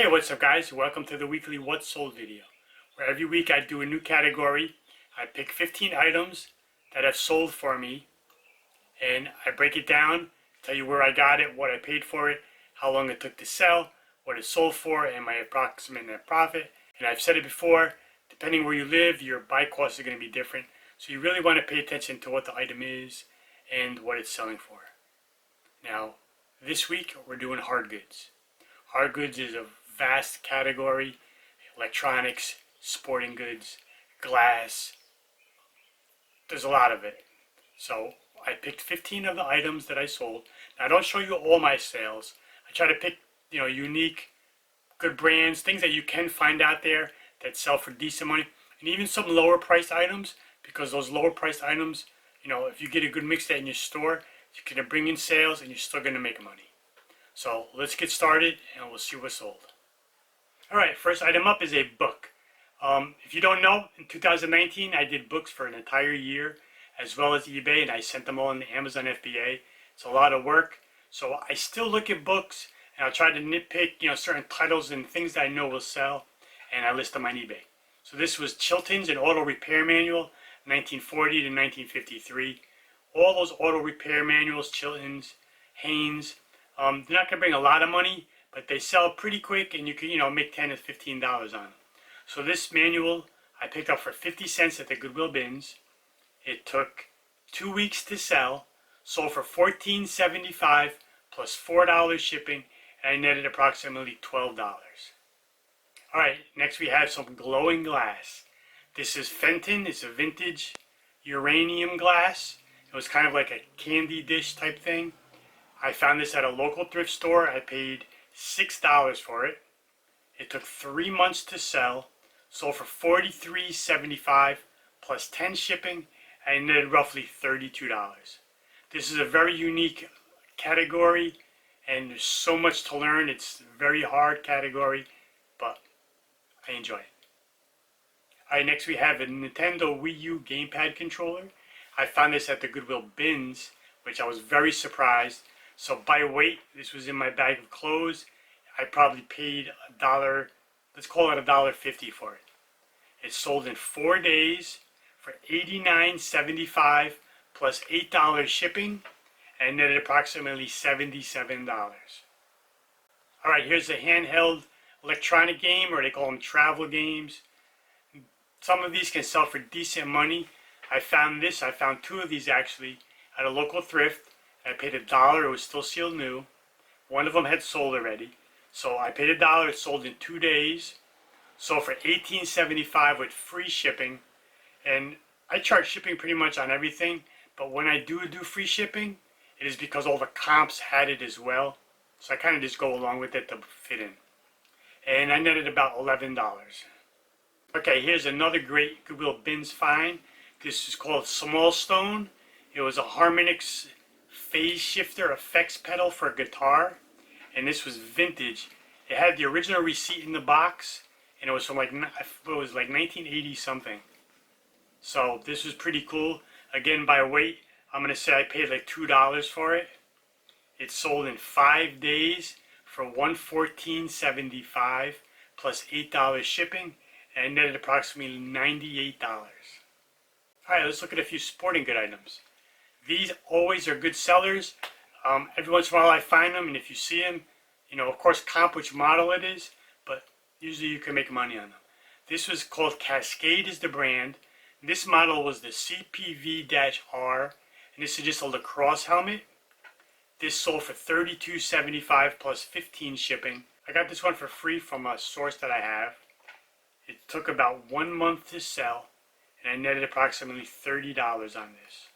Hey, what's up guys? Welcome to the weekly What's Sold video, where every week I do a new category. I pick 15 items that have sold for me, and I break it down, tell you where I got it, what I paid for it, how long it took to sell, what it sold for, and my approximate net profit. And I've said it before, depending where you live, your buy costs are going to be different. So you really want to pay attention to what the item is and what it's selling for. Now, this week we're doing hard goods. Hard goods is a vast category: electronics, sporting goods, glass. There's a lot of it. So I picked 15 of the items that I sold. Now I don't show you all my sales. I try to pick, unique, good brands, things that you can find out there that sell for decent money, and even some lower priced items, because those lower priced items, if you get a good mix that in your store, you're going to bring in sales and you're still going to make money. So let's get started and we'll see what's sold. Alright, first item up is a book. If you don't know, in 2019 I did books for an entire year, as well as eBay, and I sent them all in the Amazon FBA. It's a lot of work. So I still look at books and I'll try to nitpick certain titles and things that I know will sell, and I list them on eBay. So this was Chilton's, an auto repair manual, 1940 to 1953. All those auto repair manuals, Chilton's, Haynes, they're not going to bring a lot of money, but they sell pretty quick, and you can make $10 to $15 on them. So this manual I picked up for 50 cents at the Goodwill bins. It took 2 weeks to sell, sold for $14.75 plus $4 shipping, and I netted approximately $12. Alright, next we have some glowing glass. This is Fenton. It's a vintage uranium glass. It was kind of like a candy dish type thing. I found this at a local thrift store. I paid $6 for it. It took 3 months to sell, sold for $43.75 plus 10 shipping, and netted roughly $32. This is a very unique category, and there's so much to learn. It's a very hard category, but I enjoy it. Alright, next we have a Nintendo Wii U gamepad controller. I found this at the Goodwill bins, which I was very surprised. So by weight, this was in my bag of clothes. I probably paid $1, let's call it $1.50 for it. It sold in 4 days for $89.75 plus $8 shipping, and netted approximately $77. Alright, here's a handheld electronic game, or they call them travel games. Some of these can sell for decent money. I found two of these actually at a local thrift. I paid $1. It was still sealed new. One of them had sold already. So I paid $1. It sold in 2 days. Sold for $18.75 with free shipping. And I charge shipping pretty much on everything. But when I do free shipping, it is because all the comps had it as well. So I kind of just go along with it to fit in. And I netted about $11. Okay, here's another great Goodwill bins find. This is called Small Stone. It was a Harmonix phase shifter effects pedal for a guitar, and this was vintage. It had the original receipt in the box, and it was from like 1980 something. So this was pretty cool. Again, by weight, I'm gonna say I paid like $2 for it. It sold in 5 days for $114.75 plus $8 shipping, and I netted approximately $98. Alright, let's look at a few sporting good items. These always are good sellers. Every once in a while I find them, and if you see them, of course comp which model it is, but usually you can make money on them. This was called Cascade is the brand. This model was the CPV-R, and this is just a lacrosse helmet. This sold for $32.75 plus 15 shipping. I got this one for free from a source that I have. It took about 1 month to sell, and I netted approximately $30 on this.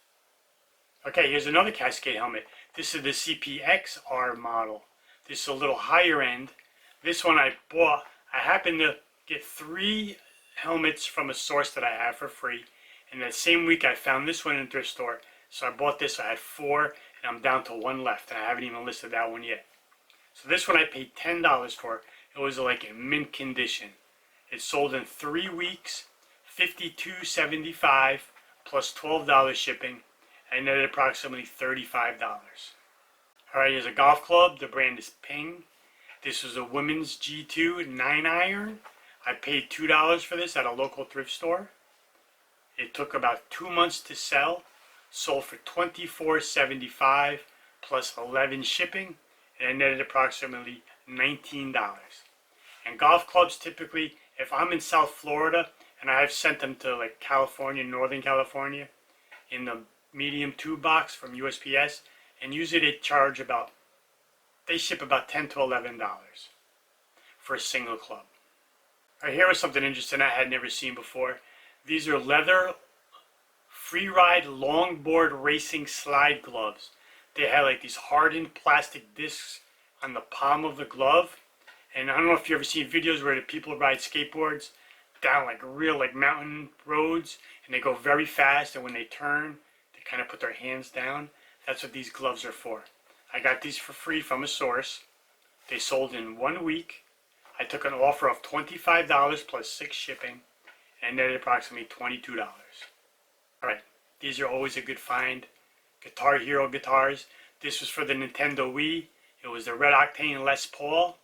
Okay, here's another Cascade helmet. This is the CPX-R model. This is a little higher end. This one I bought. I happened to get 3 helmets from a source that I have for free. And that same week I found this one in a thrift store. So I bought this. I had 4, and I'm down to 1 left. And I haven't even listed that one yet. So this one I paid $10 for. It was like in mint condition. It sold in 3 weeks, $52.75 plus $12 shipping. I netted approximately $35. Alright, here's a golf club. The brand is Ping. This was a women's G2 9 iron. I paid $2 for this at a local thrift store. It took about 2 months to sell. Sold for $24.75 plus 11 shipping, and I netted approximately $19. And golf clubs, typically, if I'm in South Florida and I have sent them to like California, Northern California, in the medium tube box from USPS, and usually they ship about $10 to $11 for a single club. All right, here was something interesting I had never seen before. These are leather free ride longboard racing slide gloves. They had like these hardened plastic discs on the palm of the glove. And I don't know if you've ever seen videos where the people ride skateboards down like real like mountain roads, and they go very fast, and when they turn, they kind of put their hands down. That's what these gloves are for. I got these for free from a source. They sold in 1 week. I took an offer of $25 plus 6 shipping, and netted approximately $22. Alright, these are always a good find. Guitar Hero guitars. This was for the Nintendo Wii. It was the Red Octane Les Paul.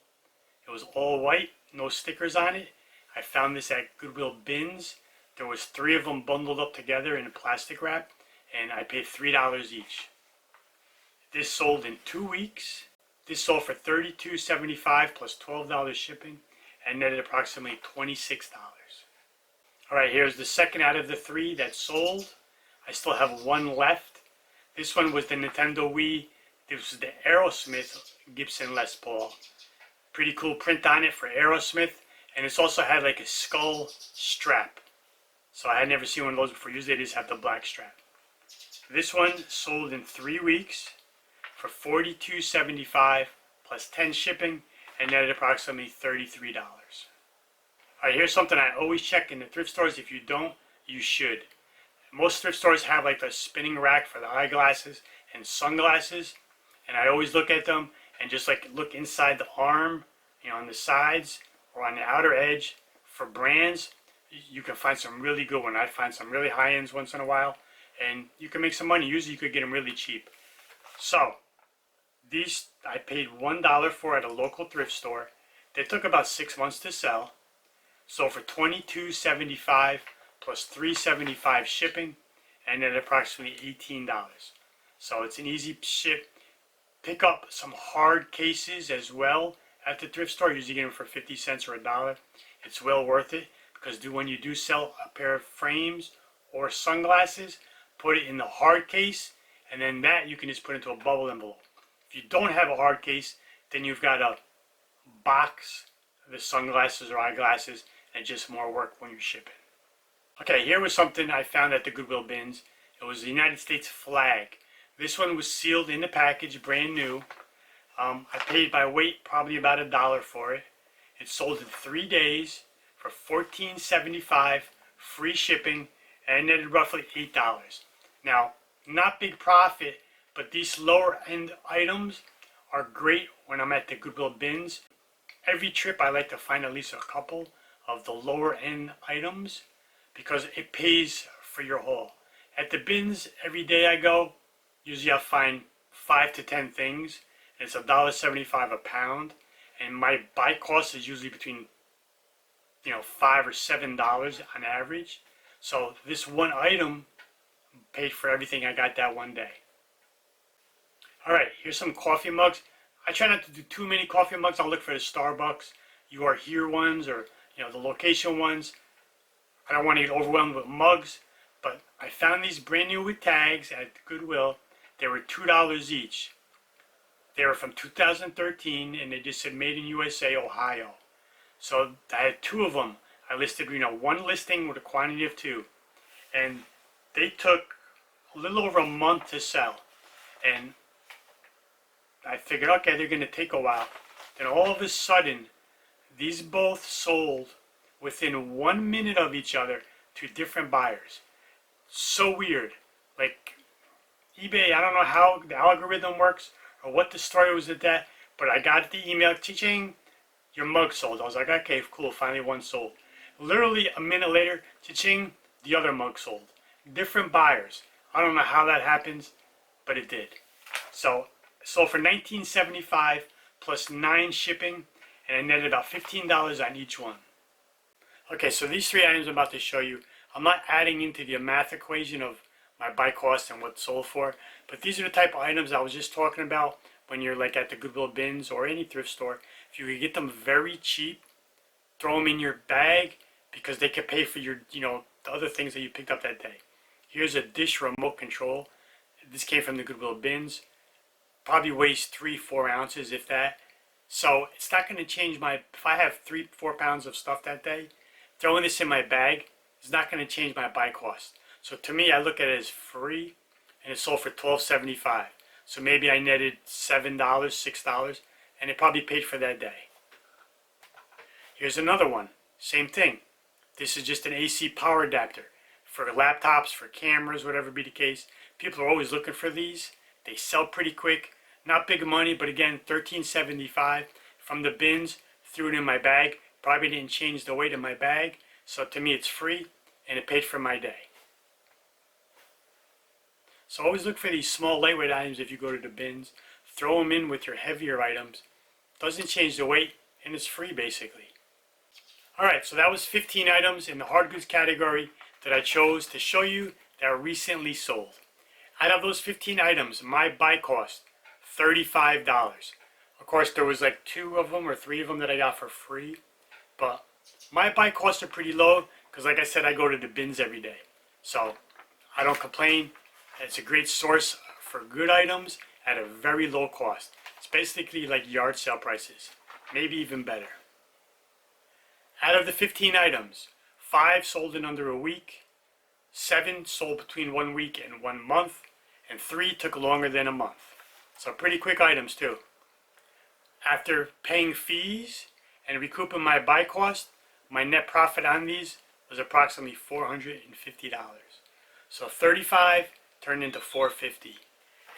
It was all white, no stickers on it. I found this at Goodwill bins. There was 3 of them bundled up together in a plastic wrap, and I paid $3 each. This sold in 2 weeks. This sold for $32.75 plus $12 shipping, and netted approximately $26. Alright, here's the second out of the 3 that sold. I still have 1 left. This one was the Nintendo Wii. This was the Aerosmith Gibson Les Paul. Pretty cool print on it for Aerosmith, and it's also had like a skull strap. So I had never seen one of those before. Usually they just have the black strap. This one sold in 3 weeks for $42.75 plus 10 shipping, and netted approximately $33. Alright, here's something I always check in the thrift stores. If you don't, you should. Most thrift stores have like the spinning rack for the eyeglasses and sunglasses, and I always look at them and just like look inside the arm, on the sides or on the outer edge for brands. You can find some really good ones. I find some really high ends once in a while, and you can make some money. Usually you could get them really cheap. So these I paid $1 for at a local thrift store. They took about 6 months to sell. Sold for $22.75 plus $3.75 shipping, and at approximately $18. So it's an easy ship. Pick up some hard cases as well at the thrift store. Usually get them for 50 cents or $1. It's well worth it, because when you do sell a pair of frames or sunglasses, put it in the hard case, and then that you can just put into a bubble envelope. If you don't have a hard case, then you've got to box the sunglasses or eyeglasses, and just more work when you're shipping. Okay, here was something I found at the Goodwill bins. It was the United States flag. This one was sealed in the package, brand new. I paid by weight, probably about $1 for it. It sold in 3 days for $14.75, free shipping, and netted roughly $8. Now, not big profit, but these lower end items are great when I'm at the Goodwill bins. Every trip I like to find at least a couple of the lower end items, because it pays for your haul. At the bins, every day I go, usually I'll find 5 to 10 things, and it's $1.75 a pound, and my buy cost is usually between $5 or $7 on average. So this one item paid for everything I got that one day. Alright, here's some coffee mugs. I try not to do too many coffee mugs. I'll look for the Starbucks, You Are Here ones, or the location ones. I don't want to get overwhelmed with mugs, but I found these brand new with tags at Goodwill. They were $2 each. They were from 2013, and they just said made in USA, Ohio. So I had 2 of them. I listed, one listing with a quantity of 2. And they took a little over a month to sell. And I figured, okay, they're going to take a while. Then all of a sudden, these both sold within 1 minute of each other to different buyers. So weird. Like eBay, I don't know how the algorithm works or what the story was at that, but I got the email, cha-ching, your mug sold. I was like, okay, cool, finally one sold. Literally a minute later, cha-ching, the other mug sold. Different buyers. I don't know how that happens, but it did. So sold for $19.75 plus 9 shipping, and I netted about $15 on each one. Okay, so these 3 items I'm about to show you, I'm not adding into the math equation of my buy cost and what's sold for, but these are the type of items I was just talking about when you're like at the Goodwill bins or any thrift store. If you could get them very cheap, throw them in your bag because they could pay for your, the other things that you picked up that day. Here's a dish remote control. This came from the Goodwill bins. Probably weighs 3-4 ounces, if that. So it's not going to change if I have 3-4 pounds of stuff that day, throwing this in my bag is not going to change my buy cost. So to me, I look at it as free, and it sold for $12.75. So maybe I netted $7, $6, and it probably paid for that day. Here's another one. Same thing. This is just an AC power adapter for laptops, for cameras, whatever be the case. People are always looking for these. They sell pretty quick. Not big money, but again, $13.75 from the bins. Threw it in my bag. Probably didn't change the weight of my bag. So to me, it's free, and it paid for my day. So always look for these small lightweight items if you go to the bins. Throw them in with your heavier items. Doesn't change the weight, and it's free basically. Alright, so that was 15 items in the hard goods category that I chose to show you that are recently sold. Out of those 15 items, my buy cost, $35. Of course, there was like 2 of them or 3 of them that I got for free. But my buy costs are pretty low because like I said, I go to the bins every day. So I don't complain. It's a great source for good items at a very low cost. It's basically like yard sale prices, maybe even better. Out of the 15 items, 5 sold in under a week, 7 sold between 1 week and 1 month, and 3 took longer than a month. So pretty quick items too. After paying fees and recouping my buy cost, my net profit on these was approximately $450. So 35 turned into $450.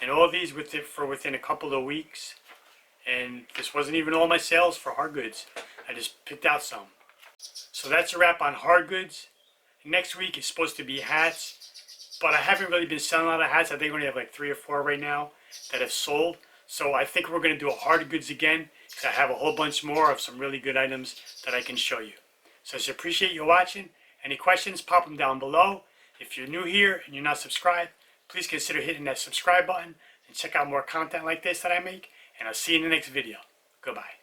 And all these within a couple of weeks. And this wasn't even all my sales for hard goods. I just picked out some. So that's a wrap on hard goods. Next week is supposed to be hats, but I haven't really been selling a lot of hats. I think we only have like 3 or 4 right now that have sold. So I think we're going to do a hard goods again because I have a whole bunch more of some really good items that I can show you. So I just appreciate you watching. Any questions, pop them down below. If you're new here and you're not subscribed, please consider hitting that subscribe button and check out more content like this that I make. And I'll see you in the next video. Goodbye.